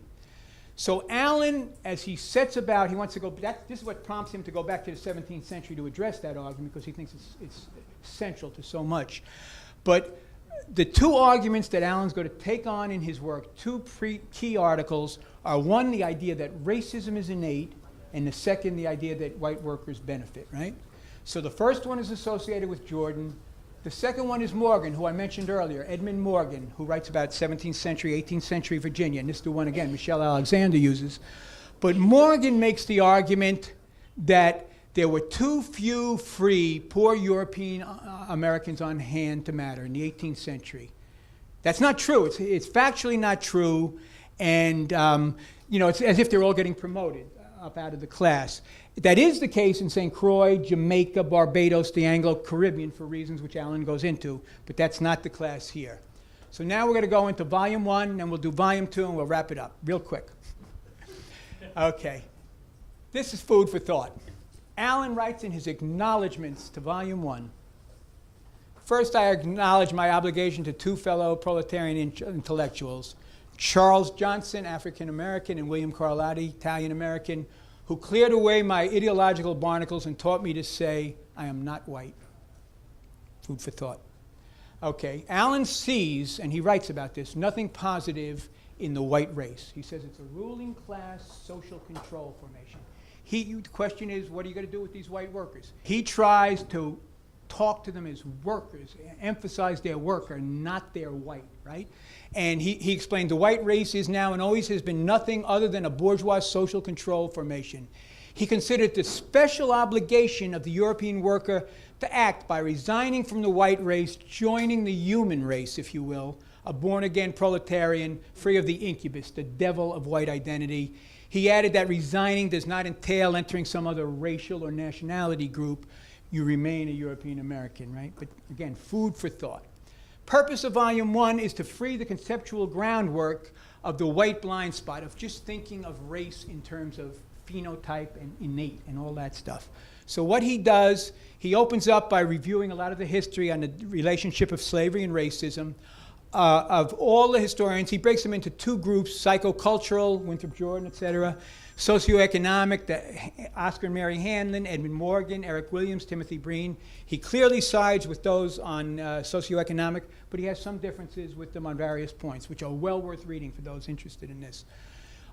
So Allen, as he sets about, he wants to go, this is what prompts him to go back to the 17th century to address that argument, because he thinks it's central to so much. But the 2 arguments that Allen's going to take on in his work, 2 key articles, are one, the idea that racism is innate, and the second, the idea that white workers benefit, right? So the first one is associated with Jordan. The second one is Morgan, who I mentioned earlier, Edmund Morgan, who writes about 17th century, 18th century Virginia, and this is the one, again, Michelle Alexander uses. But Morgan makes the argument that there were too few free, poor European Americans on hand to matter in the 18th century. That's not true. It's factually not true, and it's as if they're all getting promoted up out of the class. That is the case in St. Croix, Jamaica, Barbados, the Anglo-Caribbean, for reasons which Allen goes into, but that's not the class here. So now we're going to go into Volume 1, and we'll do Volume 2, and we'll wrap it up real quick. Okay. This is food for thought. Allen writes in his acknowledgments to Volume 1, first, I acknowledge my obligation to 2 fellow proletarian intellectuals, Charles Johnson, African-American, and William Carlotti, Italian-American, who cleared away my ideological barnacles and taught me to say, I am not white. Food for thought. Okay, Allen sees, and he writes about this, nothing positive in the white race. He says it's a ruling class social control formation. The question is, what are you going to do with these white workers? He tries to talk to them as workers, emphasize their worker, not their white, right? And he explained the white race is now and always has been nothing other than a bourgeois social control formation. He considered the special obligation of the European worker to act by resigning from the white race, joining the human race, if you will, a born-again proletarian, free of the incubus, the devil of white identity. He added that resigning does not entail entering some other racial or nationality group. You remain a European American, right? But again, food for thought. Purpose of Volume 1 is to free the conceptual groundwork of the white blind spot of just thinking of race in terms of phenotype and innate and all that stuff. So what he does, he opens up by reviewing a lot of the history on the relationship of slavery and racism. Of all the historians, he breaks them into 2 groups, psychocultural, Winthrop Jordan, etc., Socioeconomic, Oscar and Mary Hanlon, Edmund Morgan, Eric Williams, Timothy Breen. He clearly sides with those on socioeconomic, but he has some differences with them on various points, which are well worth reading for those interested in this.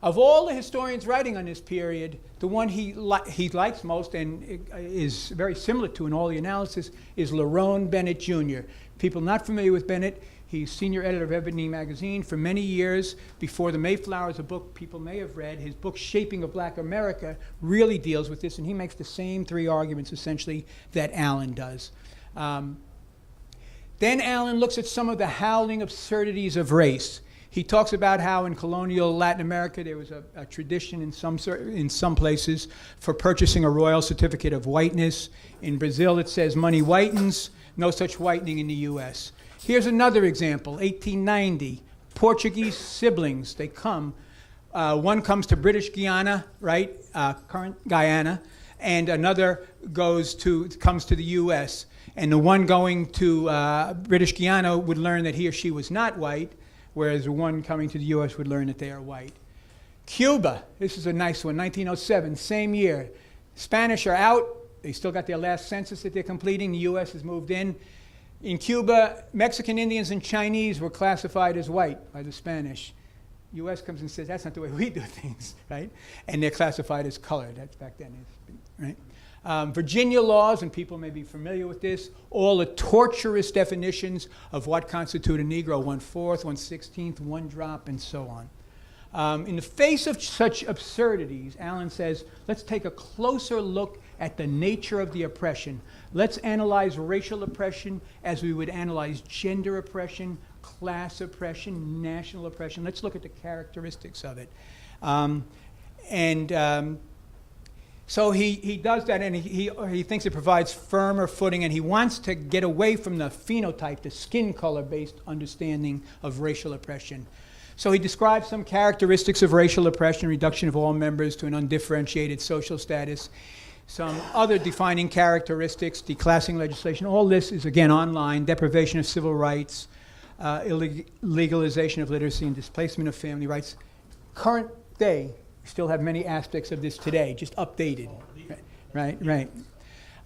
Of all the historians writing on this period, the one he likes most and is very similar to in all the analysis is Lerone Bennett Jr. People not familiar with Bennett, he's senior editor of Ebony magazine for many years. Before the Mayflower is a book people may have read. His book, Shaping of Black America, really deals with this, and he makes the same three arguments, essentially, that Allen does. Then Allen looks at some of the howling absurdities of race. He talks about how in colonial Latin America there was a tradition in some places for purchasing a royal certificate of whiteness. In Brazil it says money whitens, no such whitening in the US. Here's another example, 1890, Portuguese siblings, they come. One comes to British Guiana, right, current Guyana, and another comes to the US. And the one going to British Guiana would learn that he or she was not white, whereas the one coming to the US would learn that they are white. Cuba, this is a nice one, 1907, same year. Spanish are out, they still got their last census that they're completing, the US has moved in. In Cuba, Mexican Indians and Chinese were classified as white by the Spanish. US comes and says, that's not the way we do things, right? And they're classified as colored, that's back then, right? Virginia laws, and people may be familiar with this, all the torturous definitions of what constitute a Negro, 1/4, 1/16, 1 drop, and so on. In the face of such absurdities, Allen says, let's take a closer look at the nature of the oppression. Let's analyze racial oppression as we would analyze gender oppression, class oppression, national oppression. Let's look at the characteristics of it. So he does that, and he thinks it provides firmer footing, and he wants to get away from the phenotype, the skin color-based understanding of racial oppression. So he describes some characteristics of racial oppression, reduction of all members to an undifferentiated social status, some other defining characteristics, declassing legislation. All this is, again, online, deprivation of civil rights, legalization of literacy, and displacement of family rights. Current day, we still have many aspects of this today, just updated. Right.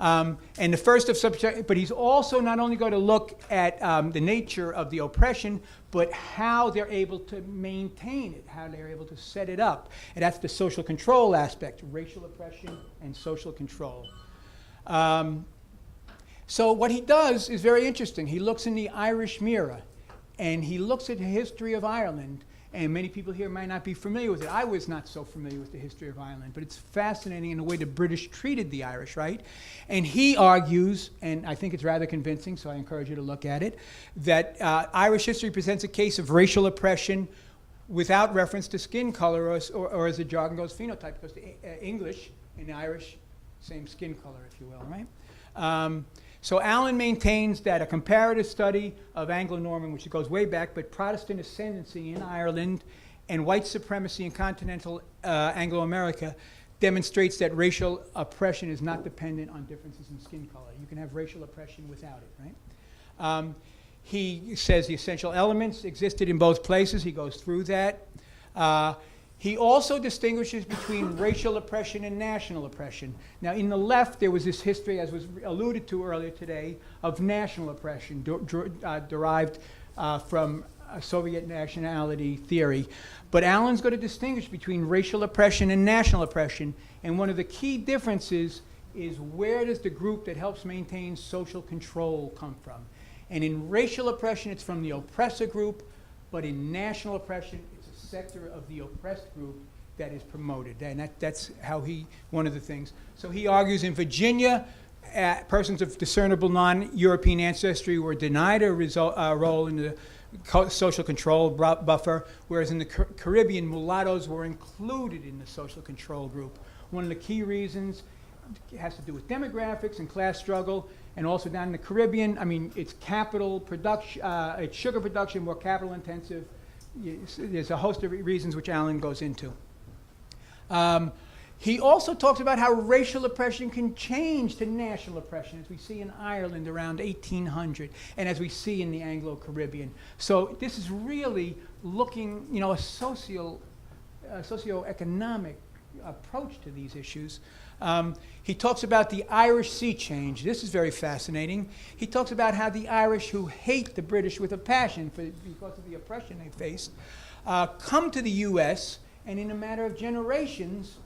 And the first of subject, but he's also not only going to look at the nature of the oppression, but how they're able to maintain it, how they're able to set it up. And that's the social control aspect, racial oppression and social control. So what he does is very interesting. He looks in the Irish mirror, and he looks at the history of Ireland. And many people here might not be familiar with it. I was not so familiar with the history of Ireland, but it's fascinating in the way the British treated the Irish, right? And he argues, and I think it's rather convincing, so I encourage you to look at it, that Irish history presents a case of racial oppression without reference to skin color, or as the jargon goes, phenotype, because the English and the Irish, same skin color, if you will, right? So Allen maintains that a comparative study of Anglo-Norman, which goes way back, but Protestant ascendancy in Ireland and white supremacy in continental Anglo-America demonstrates that racial oppression is not dependent on differences in skin color. You can have racial oppression without it, right? He says the essential elements existed in both places. He goes through that. He also distinguishes between racial oppression and national oppression. Now, in the left, there was this history, as was alluded to earlier today, of national oppression derived from Soviet nationality theory. But Allen's going to distinguish between racial oppression and national oppression. And one of the key differences is, where does the group that helps maintain social control come from? And in racial oppression, it's from the oppressor group, but in national oppression, sector of the oppressed group that is promoted, and that's how one of the things. So he argues in Virginia, persons of discernible non-European ancestry were denied a role in the social control buffer, whereas in the Caribbean, mulattoes were included in the social control group. One of the key reasons has to do with demographics and class struggle, and also down in the Caribbean, I mean, it's capital production, it's sugar production, more capital intensive. There's a host of reasons which Allen goes into. He also talks about how racial oppression can change to national oppression, as we see in Ireland around 1800, and as we see in the Anglo-Caribbean. So this is really looking, a socioeconomic approach to these issues. He talks about the Irish sea change. This is very fascinating. He talks about how the Irish, who hate the British with a passion because of the oppression they faced, come to the U.S., and in a matter of generations,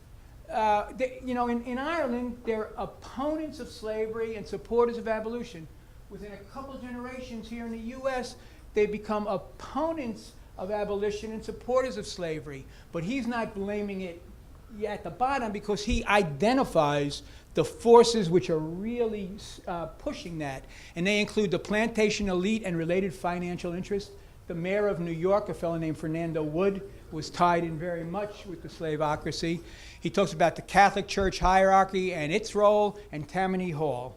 in Ireland, they're opponents of slavery and supporters of abolition. Within a couple generations here in the U.S., they become opponents of abolition and supporters of slavery. But he's not blaming it at the bottom because he identifies the forces which are really pushing that. And they include the plantation elite and related financial interests. The mayor of New York, a fellow named Fernando Wood, was tied in very much with the slaveocracy. He talks about the Catholic Church hierarchy and its role, and Tammany Hall.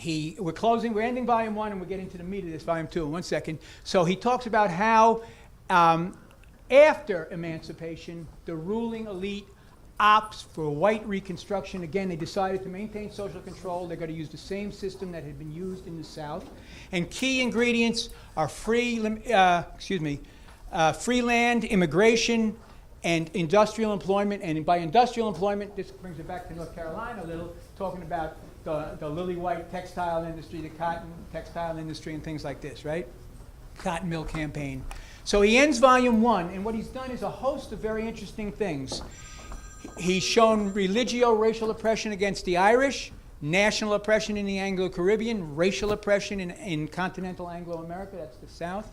We're ending volume 1, and we're getting to the meat of this, volume 2, in 1 second. So he talks about how after emancipation, the ruling elite opts for white reconstruction. Again, they decided to maintain social control. They're going to use the same system that had been used in the South. And key ingredients are free land, immigration, and industrial employment. And by industrial employment, this brings it back to North Carolina a little, talking about the lily white textile industry, the cotton textile industry, and things like this, right? Cotton mill campaign. So he ends volume 1, and what he's done is a host of very interesting things. He's shown religio-racial oppression against the Irish, national oppression in the Anglo-Caribbean, racial oppression in continental Anglo-America, that's the South,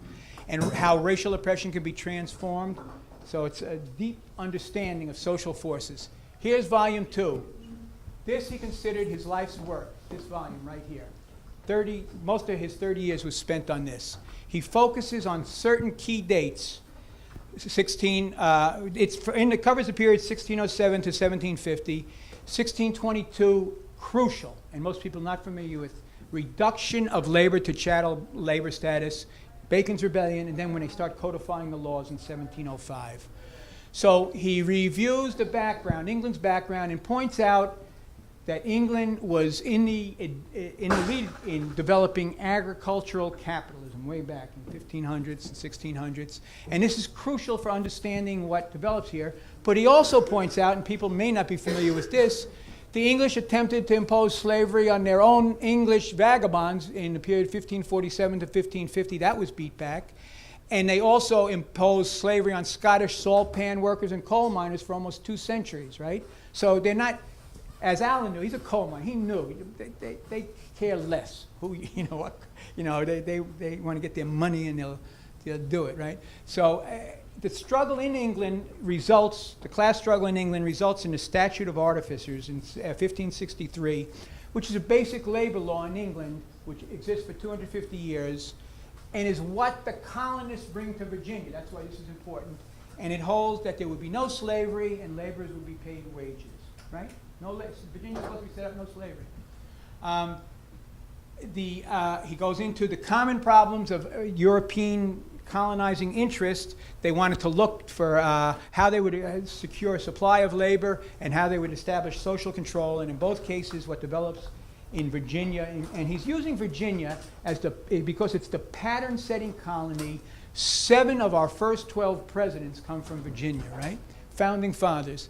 and how racial oppression can be transformed. So it's a deep understanding of social forces. Here's volume 2. This he considered his life's work, this volume right here. Most of his 30 years was spent on this. He focuses on certain key dates. It covers the period 1607 to 1750. 1622, crucial, and most people not familiar with, reduction of labor to chattel labor status, Bacon's Rebellion, and then when they start codifying the laws in 1705. So he reviews the background, England's background, and points out that England was in the lead in developing agricultural capitalism way back in 1500s and 1600s. And this is crucial for understanding what develops here. But he also points out, and people may not be familiar with this, the English attempted to impose slavery on their own English vagabonds in the period 1547 to 1550. That was beat back. And they also imposed slavery on Scottish salt pan workers and coal miners for almost 2 centuries, right? So they're not, as Allen knew, he's a coal miner. He knew they care less who they want to get their money and they'll do it, right? So the struggle in England the class struggle in England results in the Statute of Artificers in 1563, which is a basic labor law in England, which exists for 250 years, and is what the colonists bring to Virginia. That's why this is important. And it holds that there would be no slavery and laborers would be paid wages, right? Virginia was supposed to be set up, no slavery. He goes into the common problems of European colonizing interest. They wanted to look for how they would secure a supply of labor and how they would establish social control. And in both cases, what develops in Virginia, and he's using Virginia because it's the pattern-setting colony. 7 of our first 12 presidents come from Virginia, right? Founding fathers.